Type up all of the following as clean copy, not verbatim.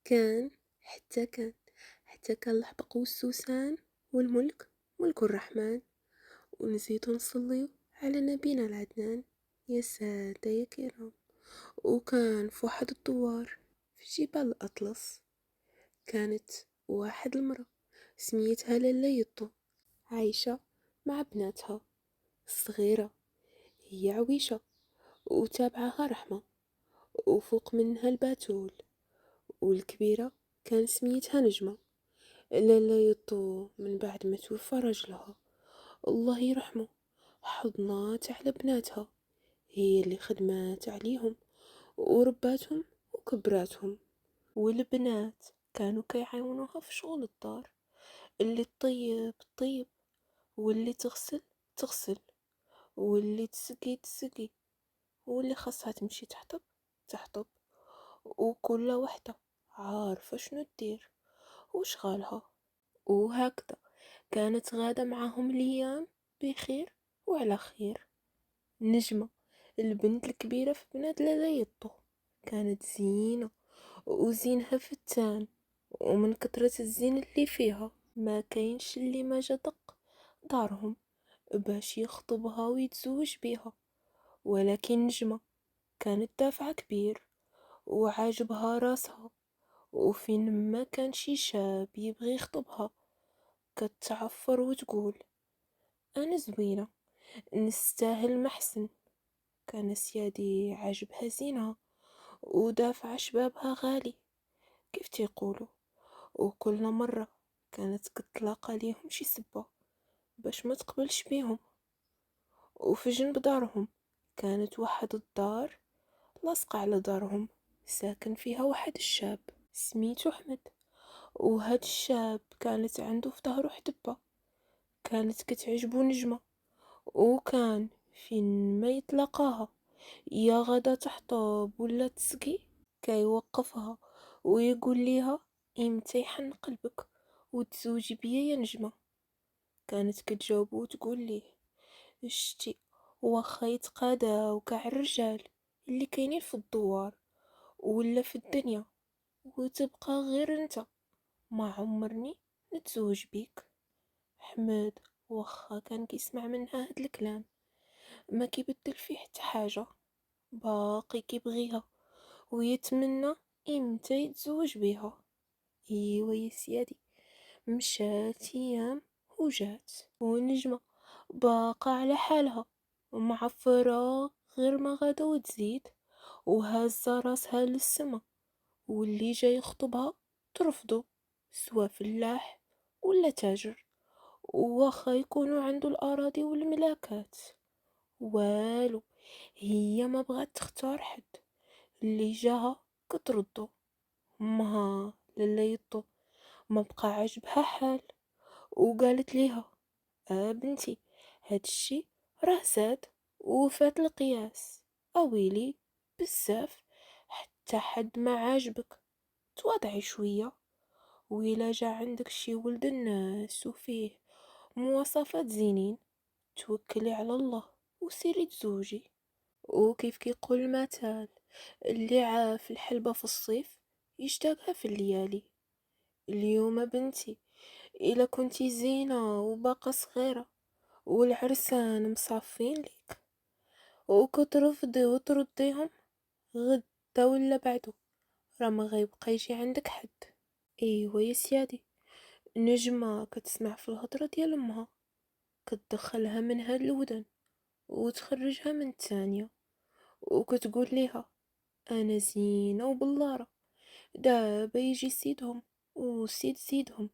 كان حتى كان الحبق والسوسان، والملك ملك الرحمن، ونزيدو نصليو على نبينا العدنان. يا سادة يا كرام، وكان في واحد الدوار في جبال الأطلس، كانت واحد المرأة سميتها لالا يطو، عايشة مع بناتها الصغيرة، هي عويشة وتابعها رحمة، وفوق منها الباتول، والكبيرة كان سميتها نجمة. لالا يطو من بعد ما توفى رجلها الله يرحمه حضنات على بناتها، هي اللي خدمات عليهم ورباتهم وكبراتهم. والبنات كانوا كيعاونوها في شغل الدار، اللي تطيب تطيب، واللي تغسل تغسل، واللي تسقي تسقي، واللي خاصها تمشي تحطب تحطب. وكل وحدة عارفة شنو دير وشغالها. وهكذا كانت غادة معاهم الأيام بخير وعلى خير. نجمة البنت الكبيرة في بنات لالا يطو كانت زينة، وزينها فتان، ومن كترة الزين اللي فيها ما كاينش اللي ما جا دق دارهم باش يخطبها ويتزوج بيها. ولكن نجمة كانت دافعة كبير وعاجبها راسها، وفين ما كان شي شاب يبغي يخطبها كتعفر وتقول انا زوينة نستاهل محسن. كان سيادي عاجبها زينها ودافع شبابها غالي كيف تيقولوا، وكل مرة كانت كتلاقى ليهم شي سبة باش ما تقبلش بيهم. وفي جنب دارهم كانت واحد الدار لاصقة على دارهم، ساكن فيها واحد الشاب سميتو أحمد. وهاد الشاب كانت عنده في ظهره حدبة كانت كتعجبو نجمة، وكان فين ما يتلاقاها يا غدا تحطب ولا تسقي كيوقفها ويقول ليها امتى يحن قلبك وتزوجي بيا يا نجمة. كانت كتجاوبو وتقول ليه شتي واخا يتقادا وكاع الرجال اللي كاينين في الدوار ولا في الدنيا وتبقى غير انت ما عمرني نتزوج بيك. حماد واخا كان كيسمع منها هاد الكلام ما كيبدل فيه حتى حاجة، باقي كيبغيها ويتمنى امتى يتزوج بيها. ايوا يا سيادي، مشات ايام وجات والنجمة باقا على حالها معفرة غير ما غدا وتزيد، وهازة راسها للسما، واللي جاي يخطبها ترفضه سوا فلاح ولا تاجر، واخا يكونوا عنده الأراضي والملاكات والو، هي ما بغات تختار حد، اللي جاها كتردو. امها لالا يطو ما بقى عجبها حال، وقالت ليها بنتي هاد الشي راه زاد وفات القياس، اويلي بزاف حتى حد ما عاجبك تواضعي شوية، وإلا جا عندك شي ولد الناس وفيه مواصفات زينين توكلي على الله وسيري تزوجي. وكيف كيقول المثل اللي عاف الحلبة في الصيف يشتاقها في الليالي. اليوم بنتي إلا كنتي زينة وباقة صغيرة والعرسان مصافين ليك وكترفضي وترديهم، غدا ولا بعدو راه ما غيبقى يجي عندك حد. ايوا يا سيادي، نجمة كتسمع في الهضرة ديال امها كتدخلها من هاد الودن وتخرجها من الثانية، وكتقول ليها انا زينة وبلارة دابا يجي سيدهم وسيد سيدهم.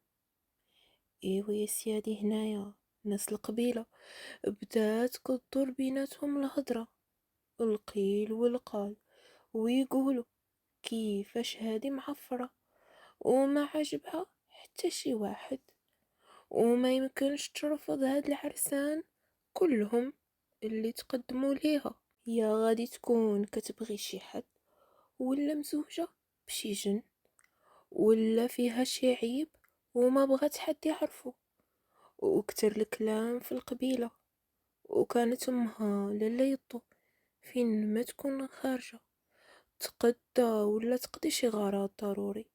ايوا يا سيادي، هنايا ناس القبيلة بدات كدور بيناتهم الهضرة، القيل والقال، ويقولوا كيفاش هادي معفرة وما عجبها حتى شي واحد، وما يمكنش ترفض هاد العرسان كلهم اللي تقدموا ليها، يا غادي تكون كتبغي شي حد ولا مزوجة بشي جن ولا فيها شي عيب وما بغات حد يعرفه. وكتر الكلام في القبيلة، وكانت امها لالا يطو فين ما تكون خارجة تقدى ولا تقضي شي غرض ضروري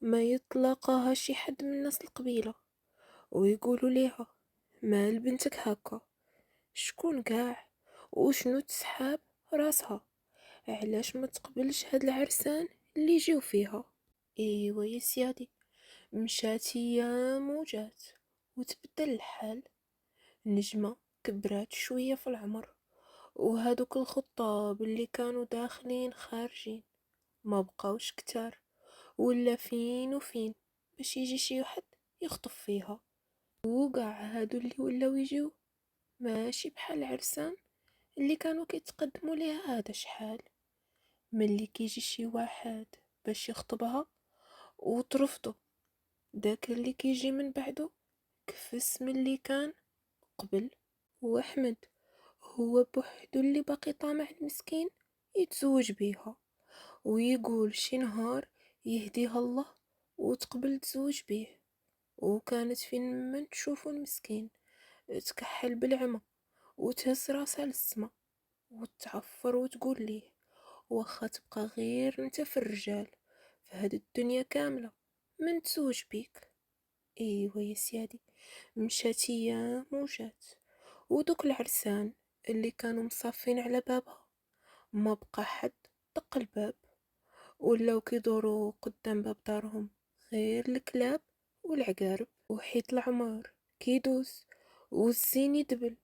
ما يتلاقاها شي حد من ناس القبيلة ويقولوا ليها: مال بنتك هكا؟ شكون قاع؟ وشنو تسحاب راسها؟ علاش ما تقبلش هاد العرسان اللي يجيو فيها؟ ايوا يا سيادي، مشات ايام وجات وتبدل الحال. النجمة كبرات شوية في العمر، وهادوك الخطاب اللي كانوا داخلين خارجين ما بقاوش كتار، ولا فين وفين باش يجي شي واحد يخطف فيها. وقع هادو اللي ولاو يجيو ماشي بحال العرسان اللي كانوا كيتقدموا ليها هذا شحال. ملي كيجي شي واحد باش يخطبها وترفضو، داك اللي كيجي من بعدو كفس من اللي كان قبل. واحمد هو بوحدو اللي باقي طامع المسكين يتزوج بيها، ويقول شي نهار يهديها الله وتقبل تزوج بيه. وكانت فين من تشوفو المسكين تكحل بالعمى وتهز راسها للسما وتعفر وتقول ليه: واخا تبقى غير انت في الرجال في هاد الدنيا كاملة من تزوج بيك. ايوا يا سيادي، مشات ايام وجات، ودوك العرسان اللي كانوا مصافين على بابها ما بقى حد دق الباب، ولاو كيدوروا قدام باب دارهم غير الكلاب والعقارب. وحيت العمر كيدوز والزين يدبل،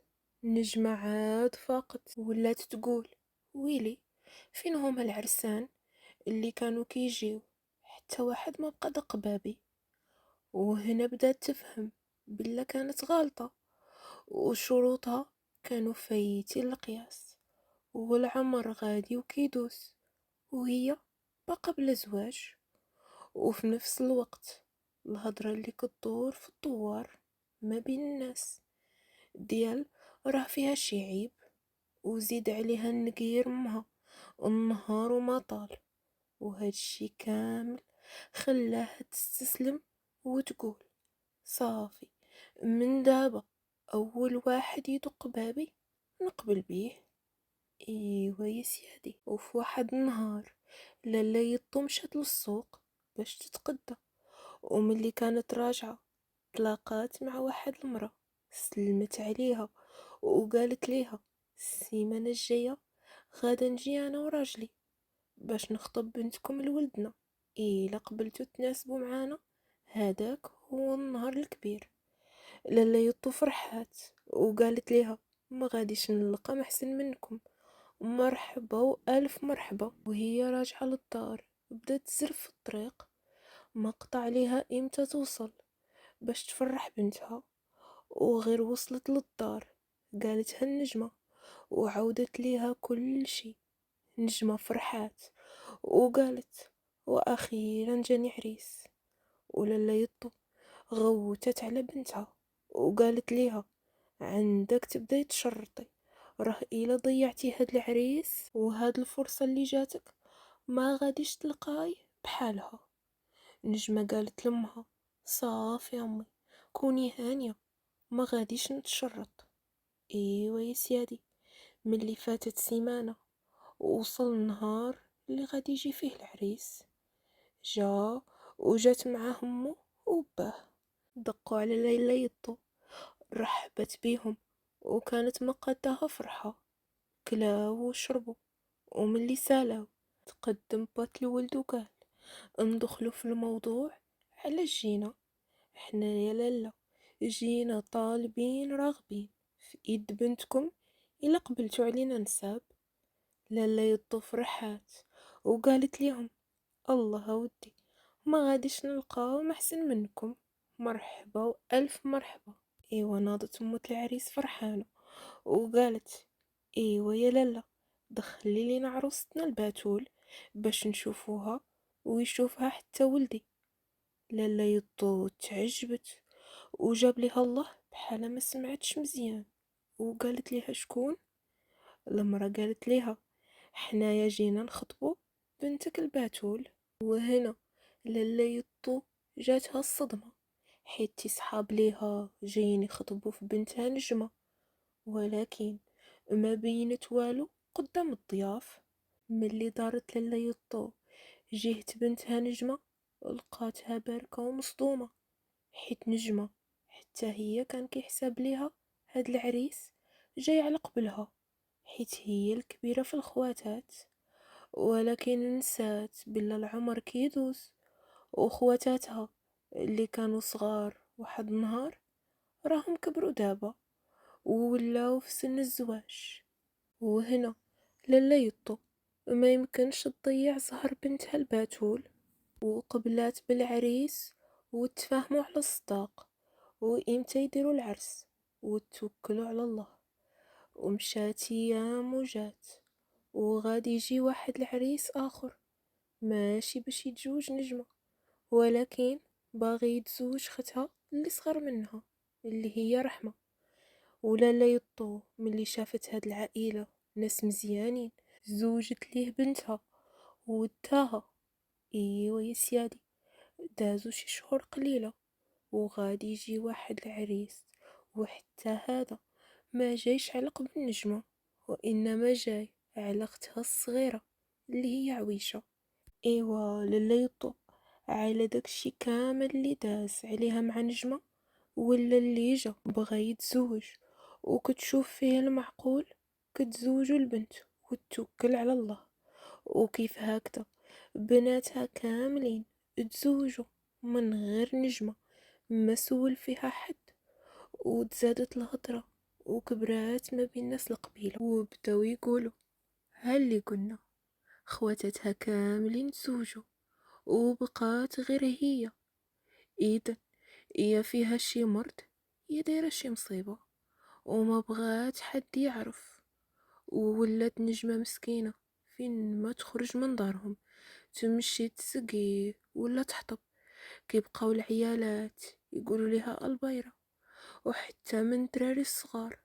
النجمة عاد فاقت ولات تقول: ويلي، فين هما العرسان اللي كانوا كيجيو؟ حتى واحد ما بقى دق بابي. وهنا بدات تفهم بلا كانت غالطة، وشروطها كانوا فايتين القياس، والعمر غادي وكيدوز وهي باقا بلا زواج. وفي نفس الوقت الهضرة اللي كدور في الدوار ما بين الناس ديال راه فيها شي عيب، وزيد عليها النقير امها النهار وما طال. وهادشي كامل خلاها تستسلم وتقول: صافي، من دابا اول واحد يدق بابي نقبل بيه. ايوا يا سيادي، وفي واحد النهار لاله يطو مشات للسوق باش تتقدى، وملي كانت راجعة تلاقات مع واحد المرأة، سلمت عليها وقالت ليها: السيمانة الجاية غادا نجي انا وراجلي باش نخطب بنتكم لولدنا، الا قبلتو تناسبوا معانا هداك هو النهار الكبير. لاله يطو فرحات وقالت ليها: ما غاديش نلقى محسن منكم، مرحبا والف مرحبا. وهي راجعه للدار بدات تزرف في الطريق، ما قطع ليها امتى توصل باش تفرح بنتها. وغير وصلت للدار قالتها النجمة وعودت ليها كل شي. نجمة فرحات وقالت: واخيرا جاني عريس. وللا يطو غوتت على بنتها وقالت ليها: عندك تبداي تشرطي، راه الا ضيعتي هاد العريس وهاد الفرصة اللي جاتك ما غاديش تلقاي بحالها. نجمة قالت لامها: صافي امي، كوني هانية، ما غاديش نتشرط. ايوا يا سيادي، ملي فاتت سيمانة ووصل النهار اللي غادي يجي فيه العريس، جا وجات معاه امه وباه. دقوا على ليلى يطو، رحبت بيهم وكانت مقادها فرحة. كلاو وشربوا، وملي سالاو تقدم بات الولد وقال: ندخلوا في الموضوع. على جينا احنا يا لالا؟ جينا طالبين راغبين في ايد بنتكم الا قبلتوا علينا نساب. لالا يطو فرحات وقالت ليهم: الله ودي، ما غاديش نلقاو محسن منكم، مرحبا والف مرحبا. ايوا ناضت امة العريس فرحانة وقالت: ايوا يا لالا، دخلي لينا عروستنا الباتول باش نشوفوها ويشوفها حتى ولدي. لالا يطو تعجبت وجاب ليها الله بحال ما سمعتش مزيان، وقالت ليها: شكون؟ المرا قالت ليها: حنايا جينا نخطبو بنتك الباتول. وهنا لالا يطو جاتها الصدمة، حيت صحاب ليها جايين يخطبوا في بنتها نجمة، ولكن ما بينت والو قدام الضياف. ملي دارت لالا يطو جهة بنتها نجمة لقاتها باركة ومصدومة، حيت نجمة حتى هي كان كيحسب ليها هاد العريس جاي على قبلها، حيت هي الكبيرة في الخواتات. ولكن نسات بلا العمر كيدوز، وخواتاتها اللي كانوا صغار واحد النهار راهم كبروا دابا وولاو في سن الزواج. وهنا لالا يطو ما يمكنش تضيع زهر بنتها الباتول، وقبلات بالعريس وتفاهموا على الصداق وإمتى يديروا العرس وتوكلوا على الله. ومشات ايام وجات، وغادي يجي واحد العريس اخر ماشي باش يتزوج نجمة، ولكن باغي يتزوج ختها اللي صغر منها اللي هي رحمة. ولالا يطو ملي شافت هاد العائلة ناس مزيانين زوجت ليه بنتها وداها. ايوا يا سيادي، دازو شي شهور قليلة وغادي يجي واحد العريس، وحتى هذا ما جايش على قبل النجمة، وإنما جاي على اختها الصغيرة اللي هي عويشة. ايوا لالا يطو، على داكشي كامل اللي داز عليها مع نجمة، ولا اللي جا بغا يتزوج وكتشوف فيه المعقول كتزوجو البنت وتوكل على الله. وكيف هكذا بناتها كاملين تزوجوا من غير نجمة ما سول فيها حد، وتزادت الهضرة وكبرات ما بين ناس القبيلة، وبداو يقولوا ها اللي قلنا خواتاتها كاملين تزوجوا وبقات غير هي. إذن هي فيها شي مرض، هي دايرة شي مصيبة وما بغات حد يعرف. وولات نجمة مسكينة فين ما تخرج من دارهم تمشي تسقي ولا تحطب، كيبقاو العيالات يقولوا ليها البيرة. وحتى من دراري الصغار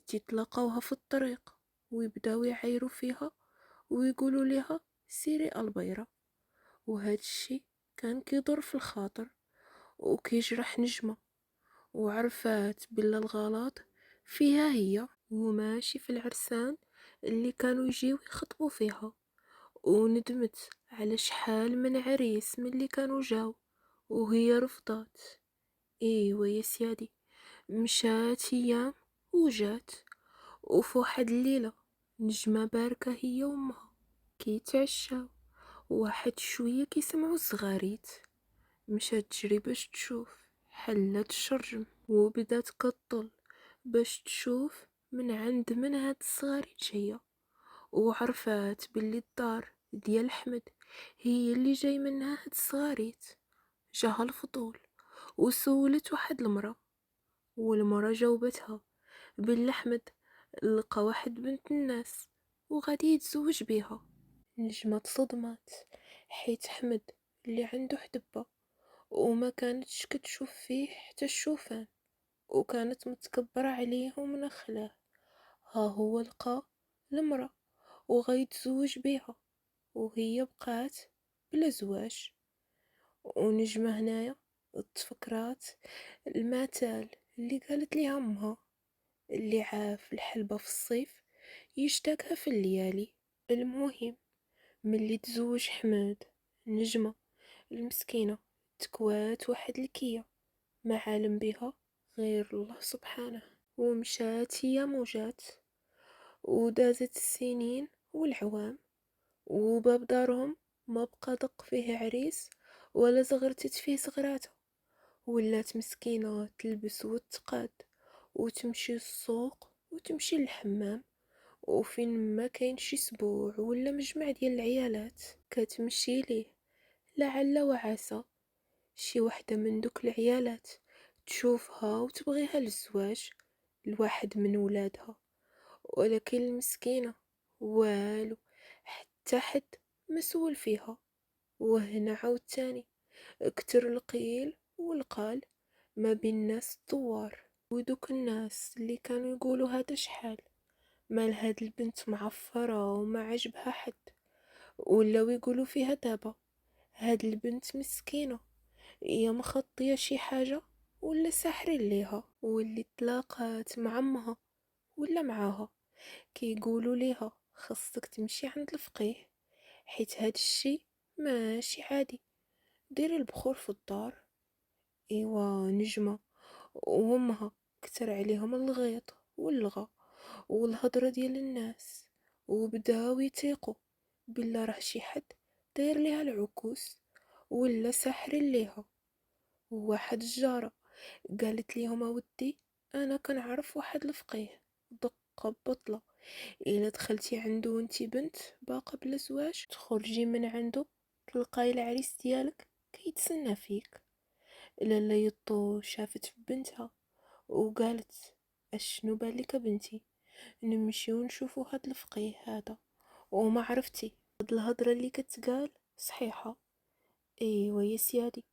تتلاقاوها في الطريق ويبداو يعايروا فيها ويقولوا ليها سيري البيرة. وهاد الشي كان كيضر في الخاطر وكيجرح نجمة، وعرفات بلا الغلط فيها هي وماشي في العرسان اللي كانوا يجيو يخطبوا فيها. وندمت على شحال من عريس من اللي كانوا جاو وهي رفضات. ايوا يا سيادي، مشات ايام وجات، وفي واحد الليلة نجمة باركة هي وامها كيتعشاو، واحد شوية كيسمعوا الزغاريت، مشات تجري باش تشوف، حلت الشرجم وبدات كطل باش تشوف من عند من هاد الصغاريت جاية. وعرفات باللي الدار ديال احمد هي اللي جاي منها هاد الصغاريت. جاها الفضول وسولت واحد المرا، والمرا جاوبتها باللي احمد لقى واحد بنت الناس وغادي يتزوج بيها. نجمة تصدمات حيت احمد اللي عنده حدبة وما كانتش كتشوف فيه حتى الشوفان، وكانت متكبرة عليه ومنخلاه. ها هو لقى المرا وغيتزوج بيها وهي بقات بلا زواج. ونجمة هنايا تفكرات المثل اللي قالت ليها امها، اللي عاف الحلبة في الصيف يشتاقها في الليالي. المهم ملي تزوج حماد، نجمة المسكينة تكوات واحد الكية ما عالم بها غير الله سبحانه. ومشات هي موجات ودازت السنين والعوام، وباب دارهم ما بقى دق فيه عريس ولا زغرتت فيه زغراتها. ولات مسكينة تلبس وتقاد وتمشي السوق وتمشي للحمام، وفين ما كاين شي سبوع ولا مجمع ديال العيالات كتمشي ليه، لعل وعسى شي وحدة من دوك العيالات تشوفها وتبغيها للزواج لواحد من ولادها. ولكن المسكينة والو، حتى حد مسؤول فيها. وهنا عاود تاني كتر القيل والقال ما بين الناس الثوار، ودوك الناس اللي كانوا يقولوا هذا شحال مال هاد البنت معفرة وما عجبها حد، ولاو يقولوا فيها دابا هاد البنت مسكينة هي مخطية شي حاجة ولا ساحرين ليها. واللي تلاقات مع امها ولا معاها كيقولوا ليها خاصك تمشي عند الفقيه، حيت هاد الشي ماشي عادي، ديري البخور في الدار. ايوا نجمة وهمها كتر عليهم الغيط واللغى والهضرة ديال الناس، وبداو يتيقوا بلا راه شي حد داير ليها العكوس ولا ساحر ليها. وواحد الجارة قالت ليهم اودي انا كنعرف واحد الفقيه دقة بطلة، الا دخلتي عنده وانتي بنت باقا بلا زواج تخرجي من عنده تلقاي العريس ديالك كيتسنى فيك. لالا يطو شافت في بنتها وقالت اشنو بالك بنتي، نمشيو نشوفو هاد الفقيه هذا. وما عرفتي هاد الهضرة اللي كتقال صحيحة. ايوا يا سيادي،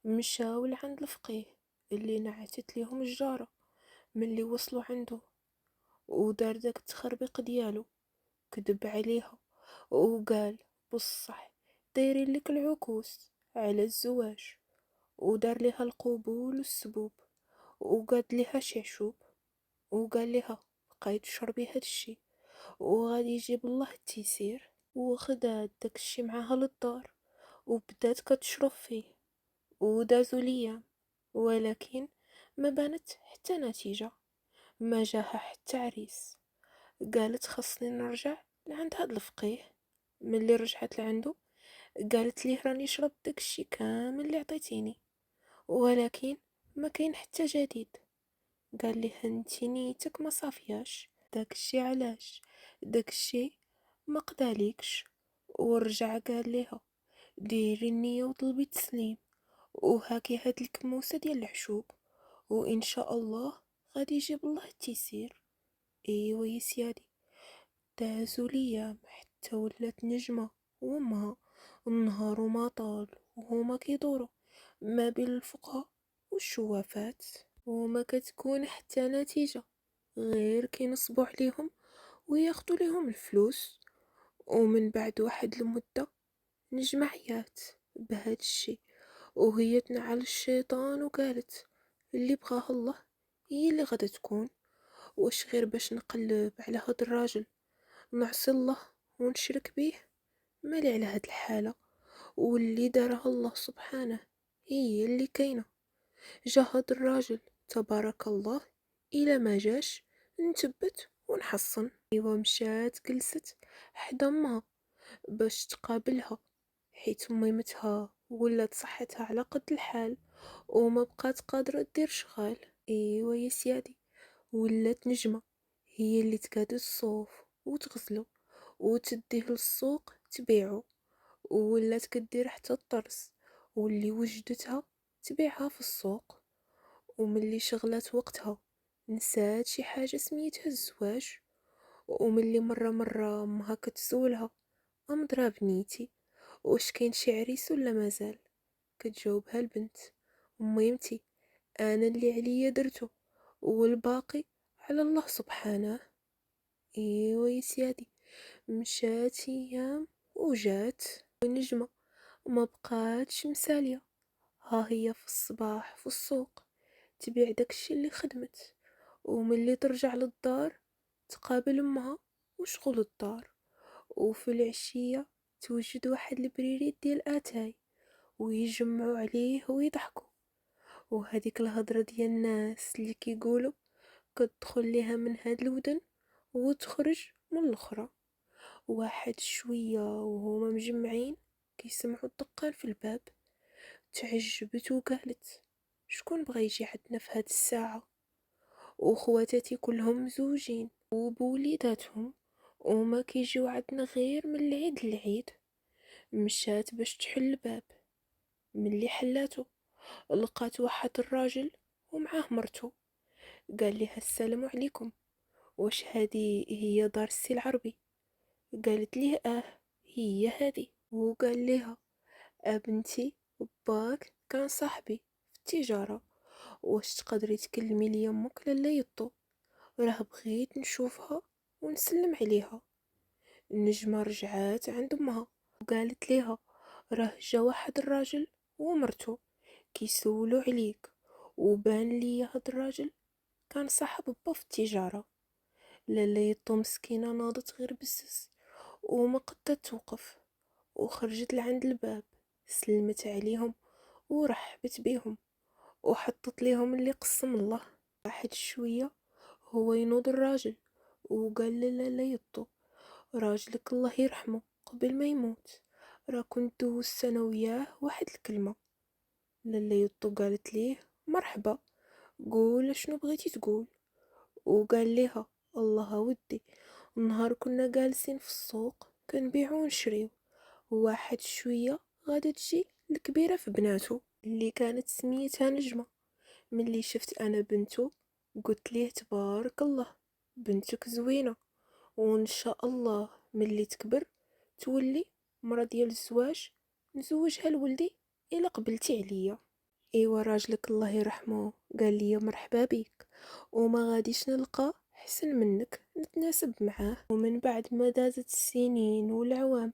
مشاو لعند الفقيه اللي نعتت ليهم الجارة. ملي وصلوا عنده ودار داك التخربيق ديالو، كذب عليها وقال بصح دايرين لك العكوس على الزواج، ودار ليها القبول والسبوب وقاد ليها شعشوب، وقال ليها بقاي تشربي هاد الشي وغادي يجيب الله التيسير. وخدات داك الشي معاها للدار وبدات كتشرب فيه. ودازو ليام ولكن ما بانت حتى نتيجة، ما جاها حتى عريس. قالت خصني نرجع لعند هاد الفقيه. ملي رجعت لعندو قالت ليه راني شربت داكشي كامل اللي عطيتيني ولكن ما كاين حتى جديد. قال ليه انتي نيتك ما صافياش، داكشي علاش داكشي ما قداليكش. ورجع قال ليها ديري النية وطلبي التسليم، وهاكي هاد الكموسة ديال العشوب وان شاء الله غادي يجيب الله التيسير. ايوا يا سيادي، دازو ليام حتى ولات نجمة وامها النهار وما طال وهما كيدورو ما بين الفقهاء والشوافات، وما كتكون حتى نتيجة غير كينصبوا عليهم وياخدو ليهم الفلوس. ومن بعد واحد المدة نجمة عيات بهاد الشي وهي تنعل الشيطان وقالت اللي بغاها الله هي اللي غادا تكون. واش غير باش نقلب على هاد الراجل نعصي الله ونشرك بيه؟ مالي على هاد الحالة، واللي دارها الله سبحانه هي اللي كاينة. جا هاد الراجل تبارك الله إلا ما جاش نتبت ونحصن. ايوا مشات جلست حدا امها باش تقابلها، حيت ميمتها ولات صحتها على قد الحال وما بقات قادرة دير شغال. ايوا يا سيادي، ولات نجمة هي اللي تقاد الصوف وتغسلو وتديه للسوق تبيعو، وولات كدير حتى الطرس واللي وجدتها تبيعها في السوق. وملي شغلات وقتها نسات شي حاجة سميتها الزواج. وملي مرة امها كتسولها امضرا بنيتي واش كاين شي عريس ولا مازال، كتجاوبها البنت ميمتي انا اللي عليا درتو والباقي على الله سبحانه. ايوا يا سيادي، مشات ايام وجات النجمة ما بقاتش مسالية، ها هي في الصباح في السوق تبيع داكشي اللي خدمت، وملي ترجع للدار تقابل امها وشغل الدار. وفي العشية توجد واحد البريريت ديال اتاي ويجمعوا عليه ويضحكوا. وهذيك الهضرة ديال الناس اللي كيقولوا كتدخل ليها من هاد الودن وتخرج من الاخرى. واحد شوية وهما مجمعين كيسمعوا الدقان في الباب، تعجبت وقالت شكون بغا يجي عندنا في هاد الساعة؟ وخواتاتي كلهم مزوجين وبوليداتهم وما كيجيو عندنا غير من العيد للعيد. مشات باش تحل الباب، ملي حلاتو لقات واحد الراجل ومعاه مرتو. قال لها السلام عليكم، واش هادي هي دار السي العربي؟ قالت ليه هي هادي. وقال لها ابنتي باك كان صاحبي في التجارة، واش تقدري تكلمي لي امك لالا يطو، راه بغيت نشوفها ونسلم عليها. النجمة رجعات عند امها وقالت ليها راه جا واحد الراجل ومرتو كيسولو عليك، وبان لي هاد الراجل كان صاحب با في التجارة. لالا يطو مسكينة ناضت غير بزز وما قدرت توقف وخرجت لعند الباب. سلمت عليهم ورحبت بيهم وحطت ليهم اللي قسم الله. واحد شوية هو ينوض الراجل وقال لا يطو، راجلك الله يرحمه قبل ما يموت راه كنت دوزت انا وياه واحد الكلمة. لالا يطو قالت ليه مرحبا، قول شنو بغيتي تقول. وقال ليها الله ودي، نهار كنا جالسين في السوق كنبيعو ونشريو، واحد شوية غادا تجي الكبيرة في بناتو اللي كانت سميتها نجمة. ملي شفت انا بنتو قلت ليه تبارك الله بنتك زوينة، وان شاء الله ملي تكبر تولي مرا ديال الزواج نزوجها لولدي الا قبلتي عليا. ايوا راجلك الله يرحمه قال لي مرحبا بيك، وما غاديش نلقى حسن منك نتناسب معاه. ومن بعد ما دازت السنين والعوام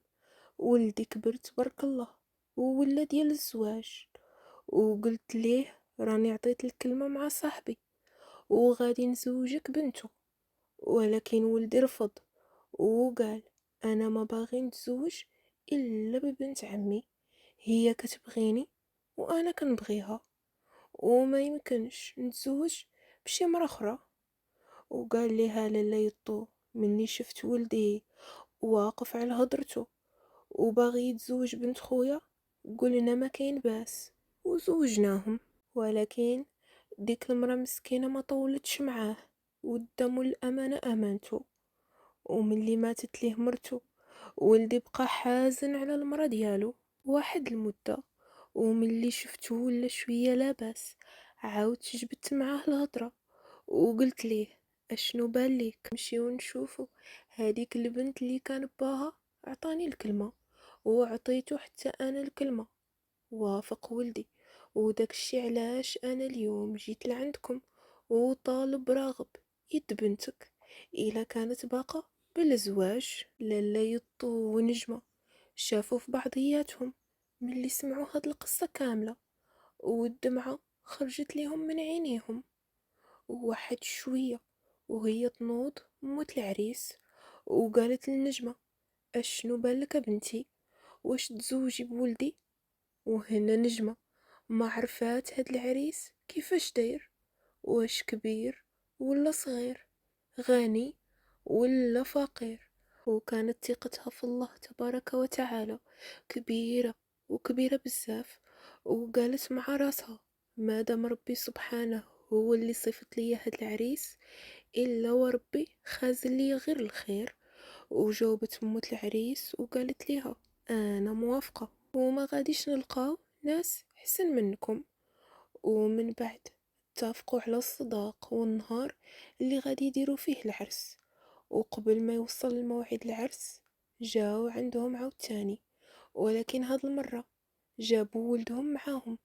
ولدي كبر تبارك الله وولا ديال الزواج، وقلت ليه راني عطيت الكلمة مع صاحبي وغادي نزوجك بنته، ولكن ولدي رفض وقال انا ما باغي نتزوج الا ببنت عمي، هي كتبغيني وانا كنبغيها وما يمكنش نتزوج بشي مرة اخرى. وقال ليها لالا يطو مني شفت ولدي واقف على هضرته وباغي يتزوج بنت خويا قلنا ما كاين باس وزوجناهم. ولكن ديك المرا مسكينة ما طولتش معاه وقدامو الأمانة أمانته، وملي ماتت ليه مرتو ولدي بقى حازن على المرا ديالو واحد المدة. وملي شفتو ولا شوية لاباس عاودت جبت معاه الهضرة وقلت ليه اشنو باليك نمشيو نشوفو هاديك البنت اللي كان باها عطاني الكلمة وعطيتو حتى انا الكلمة، وافق ولدي، وداك الشي علاش انا اليوم جيت لعندكم وطالب راغب يد بنتك الا كانت باقة بالزواج. لالا يطو ونجمة شافوا في بعضياتهم ملي سمعوا هاد القصة كاملة والدمعة خرجت ليهم من عينيهم. وواحد شوية وهي تنوض موت العريس وقالت للنجمة اشنو بالك بنتي، واش تزوجي بولدي؟ وهنا نجمة ما عرفات هاد العريس كيفاش داير، واش كبير ولا صغير، غني ولا فقير. وكانت ثقتها في الله تبارك وتعالى كبيرة وكبيرة بزاف، وقالت مع راسها ما دام ربي سبحانه هو اللي صفت لي هاد العريس الا وربي خازن لي غير الخير. وجاوبت موت العريس وقالت ليها انا موافقة وما غاديش نلقاو ناس حسن منكم. ومن بعد اتفقوا على الصداق والنهار اللي غادي يديروا فيه العرس. وقبل ما يوصل الموعد العرس جاو عندهم عاود تاني، ولكن هاد المرة جابوا ولدهم معاهم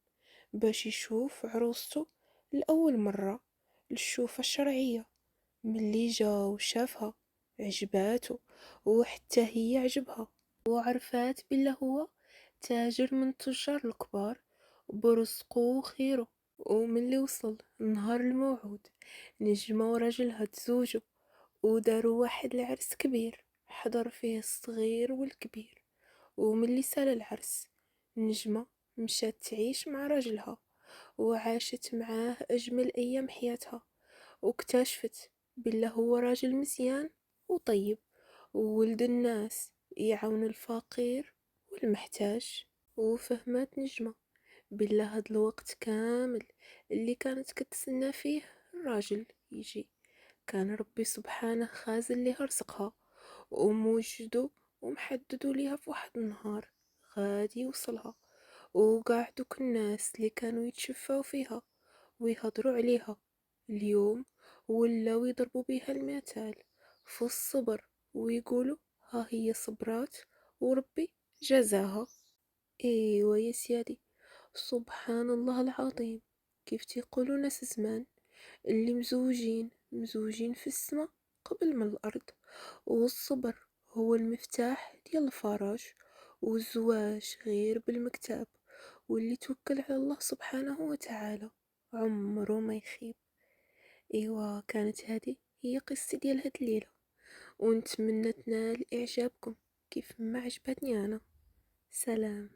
باش يشوف عروسته لأول مرة الشوفة الشرعية. ملي جا وشافها عجباتو وحتى هي عجبها وعرفات بلا هو تاجر من تجار الكبار برزقو وخيرو. وملي وصل نهار الموعود نجمة وراجلها تزوجوا وداروا واحد العرس كبير حضر فيه الصغير والكبير. وملي سال العرس نجمة مشات تعيش مع راجلها وعاشت معاه أجمل أيام حياتها، واكتشفت بلا هو راجل مزيان وطيب وولد الناس يعاون الفقير والمحتاج. وفهمت نجمة بلا هاد الوقت كامل اللي كانت كتسنى فيه الراجل يجي كان ربي سبحانه خازن ليها رزقها وموجدو ومحددو ليها في واحد النهار غادي يوصلها. وقاع دوك الناس اللي كانوا يتشفاو فيها ويهضروا عليها اليوم ولاو يضربوا بيها المثال في الصبر ويقولوا ها هي صبرات وربي جزاها. ايوا يا سيادي سبحان الله العظيم، كيف تيقولوا ناس زمان اللي مزوجين في السماء قبل من الأرض، والصبر هو المفتاح ديال الفرج، والزواج غير بالمكتاب، واللي توكل على الله سبحانه وتعالى عمره ما يخيب. ايوا كانت هذه هي قصتي ديال هاد الليلة، ونتمنى تنال اعجابكم كيف ما عجبتني انا. سلام.